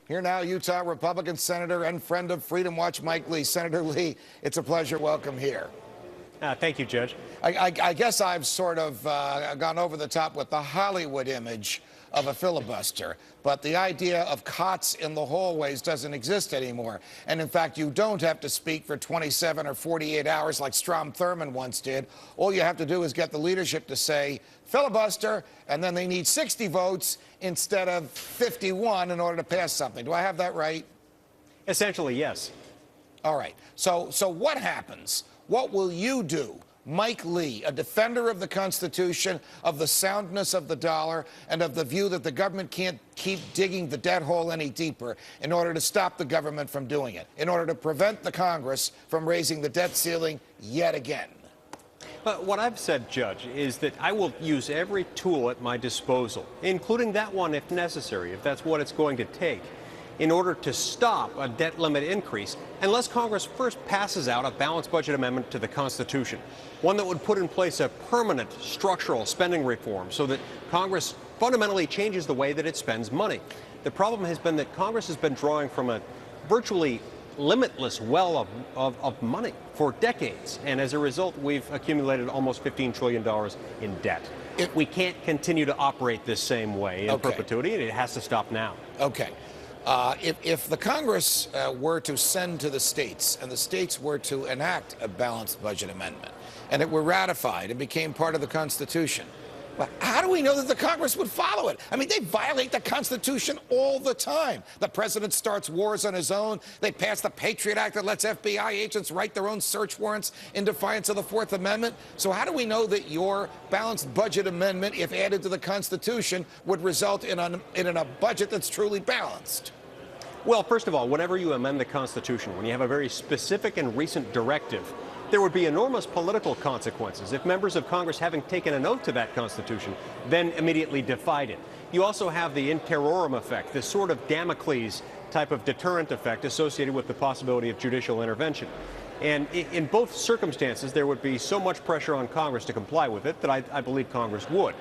Here now, Utah Republican Senator and friend of Freedom Watch, Mike Lee. Senator Lee, it's a pleasure. Welcome here. Thank you, Judge. I guess I've sort of gone over the top with the Hollywood image of a filibuster, but the idea of cots in the hallways doesn't exist anymore. And in fact, you don't have to speak for 27 or 48 hours like Strom Thurmond once did. All you have to do is get the leadership to say filibuster, and then they need 60 votes instead of 51 in order to pass something. Do I have that right? Essentially, yes. All right. So what happens? What will you do? Mike Lee, a defender of the Constitution, of the soundness of the dollar, and of the view that the government can't keep digging the debt hole any deeper in order to stop the government from doing it, in order to prevent the Congress from raising the debt ceiling yet again. But what I've said, Judge, is that I will use every tool at my disposal, including that one if necessary, if that's what it's going to take, in order to stop a debt limit increase unless Congress first passes out a balanced budget amendment to the Constitution, one that would put in place a permanent structural spending reform so that Congress fundamentally changes the way that it spends money. The problem has been that Congress has been drawing from a virtually limitless well of money for decades, and as a result, we've accumulated almost $15 trillion in debt. We can't continue to operate this same way in perpetuity, and it has to stop now. Okay. If the Congress were to send to the states and the states were to enact a balanced budget amendment and it were ratified and became part of the Constitution, well, how do we know that the Congress would follow it? I mean, they violate the Constitution all the time. The president starts wars on his own. They pass the Patriot Act that lets FBI agents write their own search warrants in defiance of the Fourth Amendment. So how do we know that your balanced budget amendment, if added to the Constitution, would result in a budget that's truly balanced? Well, first of all, whenever you amend the Constitution, when you have a very specific and recent directive, there would be enormous political consequences if members of Congress, having taken an oath to that Constitution, then immediately defied it. You also have the in terrorem effect, this sort of Damocles type of deterrent effect associated with the possibility of judicial intervention. And in both circumstances, there would be so much pressure on Congress to comply with it that I believe Congress would.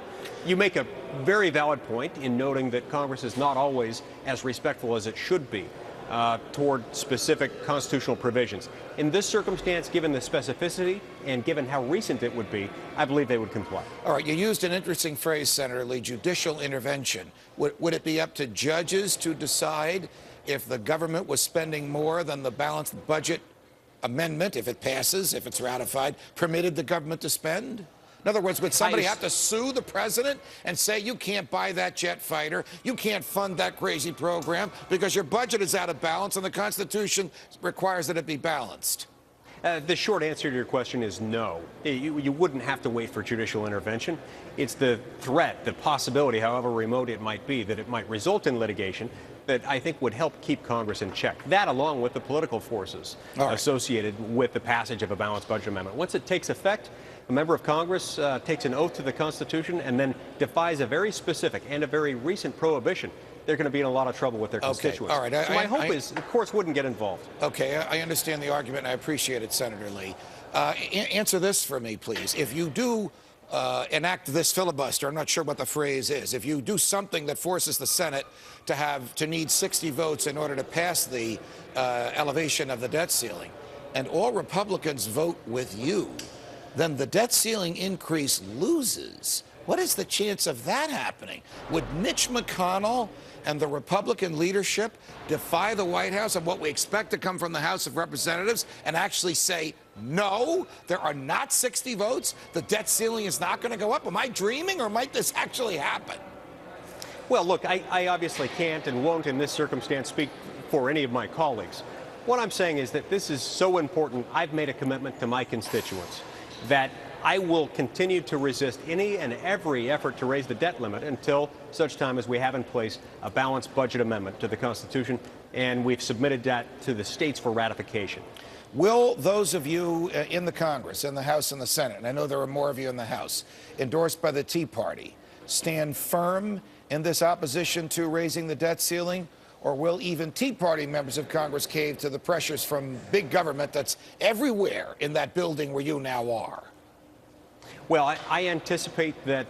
You make a very valid point in noting that Congress is not always as respectful as it should be toward specific constitutional provisions. In this circumstance, given the specificity and given how recent it would be, I believe they would comply. All right, you used an interesting phrase, Senator Lee, judicial intervention. Would it be up to judges to decide if the government was spending more than the balanced budget amendment, if it passes, if it's ratified, permitted the government to spend? In other words, would somebody have to sue the president and say, you can't buy that jet fighter, you can't fund that crazy program because your budget is out of balance and the Constitution requires that it be balanced? The short answer to your question is no. You wouldn't have to wait for judicial intervention. It's the threat, the possibility, however remote it might be, that it might result in litigation that I think would help keep Congress in check. That, along with the political forces associated with the passage of a balanced budget amendment. Once it takes effect, a member of Congress takes an oath to the Constitution and then defies a very specific and a very recent prohibition, they're going to be in a lot of trouble with their constituents. All right. So my hope is the courts wouldn't get involved. Okay, I understand the argument, and I appreciate it, Senator Lee. Answer this for me, please. If you do enact this filibuster, I'm not sure what the phrase is, if you do something that forces the Senate to need 60 votes in order to pass the elevation of the debt ceiling, and all Republicans vote with you, then the debt ceiling increase loses. What is the chance of that happening? Would Mitch McConnell and the Republican leadership defy the White House and what we expect to come from the House of Representatives and actually say, no, there are not 60 votes, the debt ceiling is not going to go up? Am I dreaming, or might this actually happen? Well, look, I obviously can't and won't in this circumstance speak for any of my colleagues. What I'm saying is that this is so important, I've made a commitment to my constituents that I will continue to resist any and every effort to raise the debt limit until such time as we have in place a balanced budget amendment to the Constitution, and we've submitted that to the states for ratification. Will those of you in the Congress, in the House and the Senate, and I know there are more of you in the House, endorsed by the Tea Party, stand firm in this opposition to raising the debt ceiling? Or will even Tea Party members of Congress cave to the pressures from big government that's everywhere in that building where you now are? Well, I anticipate that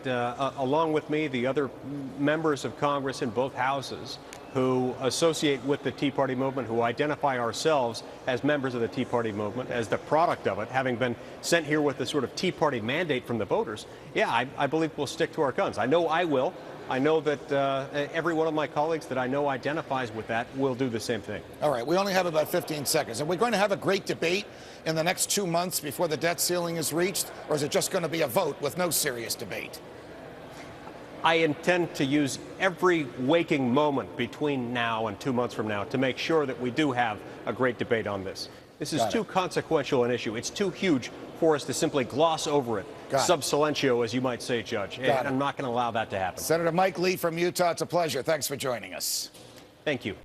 along with me, the other members of Congress in both houses who associate with the Tea Party movement, who identify ourselves as members of the Tea Party movement, as the product of it, having been sent here with the sort of Tea Party mandate from the voters, yeah, I believe we'll stick to our guns. I know I will. I know that every one of my colleagues that I know identifies with that will do the same thing. All right, we only have about 15 seconds. Are we going to have a great debate in the next 2 months before the debt ceiling is reached, or is it just going to be a vote with no serious debate? I intend to use every waking moment between now and 2 months from now to make sure that we do have a great debate on this. This is too consequential an issue. It's too huge for us to simply gloss over it, sub silentio, as you might say, Judge. And I'm not going to allow that to happen. Senator Mike Lee from Utah, it's a pleasure. Thanks for joining us. Thank you.